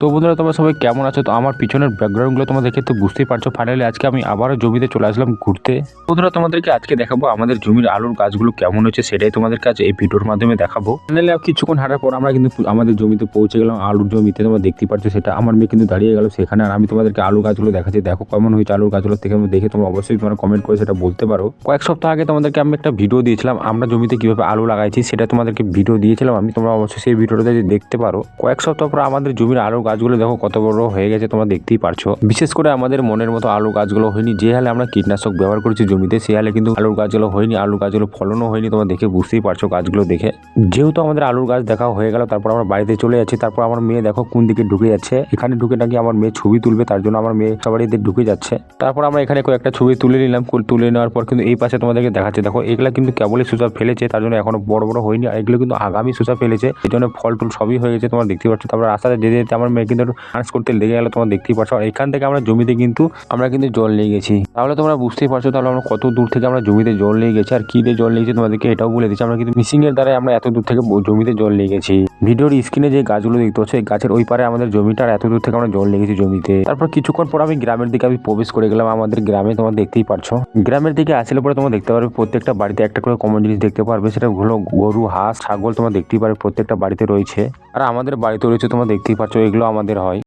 তো বন্ধুরা তোমরা সবাই কেমন আছো? তো আমার পিছনের ব্যাকগ্রাউন্ডগুলো তোমরা দেখে তো বুঝতেই পারছো। ফাইনালি আজকে আমি আবারও জমিতে চলে আসলাম ঘুরতে। বন্ধুরা তোমাদেরকে আজকে দেখাবো আমাদের জমির আলুর গাছগুলো কেমন হচ্ছে, সেটাই তোমাদের কাছে এই ভিডিওর মাধ্যমে দেখাবো। ফাইনালি কিছুক্ষণ হাঁটার পর আমরা কিন্তু আমাদের জমিতে পৌঁছে গেলাম। আলুর জমিতে তোমরা দেখতেই পাচ্ছ, সেটা আমার মেয়ে কিন্তু দাঁড়িয়ে গেল সেখানে। আর আমি তোমাদেরকে আলু গাছগুলো দেখাচ্ছি, দেখো কেমন হয়েছে আলুর গাছগুলো থেকে দেখে তোমরা অবশ্যই তোমরা কমেন্ট করে সেটা বলতে পারো। কয়েক সপ্তাহ আগে তোমাদেরকে আমি একটা ভিডিও দিয়েছিলাম আমরা জমিতে কিভাবে আলু লাগাইছি, সেটা তোমাদেরকে ভিডিও দিয়েছিলাম আমি। তোমরা অবশ্যই সেই ভিডিওটা দেখতে পারো। কয়েক সপ্তাহ পর আমাদের জমির আলুর গাছগুলো দেখো কত বড় হয়ে গেছে, তোমরা দেখতেই পারছো। বিশেষ করে আমাদের মনের মতো আলু গাছগুলো হয়নি। যে হালে আমরা কীটনাশক ব্যবহার করেছি জমিতে, সে হালে কিন্তু আলুর গাছগুলো হয়নি, আলুর গাছগুলো ফলনও হয়নি। তোমরা দেখে বুঝতেই পারছো গাছগুলো দেখে। যেহেতু আমাদের আলুর গাছ দেখা হয়ে গেল, তারপর আমরা বাড়িতে চলে যাচ্ছি। তারপর আমার মেয়ে দেখো কোন দিকে ঢুকে যাচ্ছে, এখানে ঢুকে নাকি আমার মেয়ে ছবি তুলবে, তার জন্য আমার মেয়ে বাড়িতে ঢুকে যাচ্ছে। তারপর আমরা এখানে কয়েকটা ছবি তুলে নিলাম। তুলে নেওয়ার পর কিন্তু এই পাশে তোমাদেরকে দেখাচ্ছে, দেখো এগুলা কিন্তু কেবলই সুসা ফেলেছে, তার জন্য এখনো বড় বড় হয়নি। আর এগুলো কিন্তু আগামী সুসা ফেলেছে, এই জন্য ফল টুল সবই হয়ে গেছে, তোমরা দেখতে পাচ্ছ। তারপর রাস্তাতে যেতে যেতে আমার মেয়ে কিন্তু ডান্স করতে লেগে গেল, তোমরা দেখতেই পাচ্ছ। আর এখান থেকে আমরা জমিতে কিন্তু জল নিয়ে গেছি। তাহলে তোমরা বুঝতেই পারছো তাহলে আমরা কত দূর থেকে আমরা জমিতে জল নিয়ে গেছি। আর কি দিয়ে জল নিয়েছি তোমাদেরকে এটাও বলে দিচ্ছি, আমরা কিন্তু মিশিং এর দ্বারা আমরা এত দূর থেকে জমিতে জল নিয়ে গেছি। ভিডিওর স্ক্রিনে যে গাছগুলো দেখতে পাচ্ছ, এই গাছের ওই পারে আমাদের জমিটা, আর এত দূর থেকে আমরা জল নিয়ে গেছি জমিতে। তারপর কিছুক্ষণ পর আমি গ্রামের দিকে প্রবেশ করে গেলাম। আমাদের গ্রামে তোমরা দেখতেই পারছো। গ্রামের দিকে আসলে পরে তোমরা দেখতে পারবে প্রত্যেকটা বাড়িতে একটা করে কমন জিনিস দেখতে পারবে, সেটা হলো গরু, হাঁস, ছাগল। তোমরা দেখতেই পারবে প্রত্যেকটা বাড়িতে রয়েছে। আর আমাদের বাড়িতে রয়েছে, তোমরা দেখতেই পারছো, এগুলো আমাদের হয়।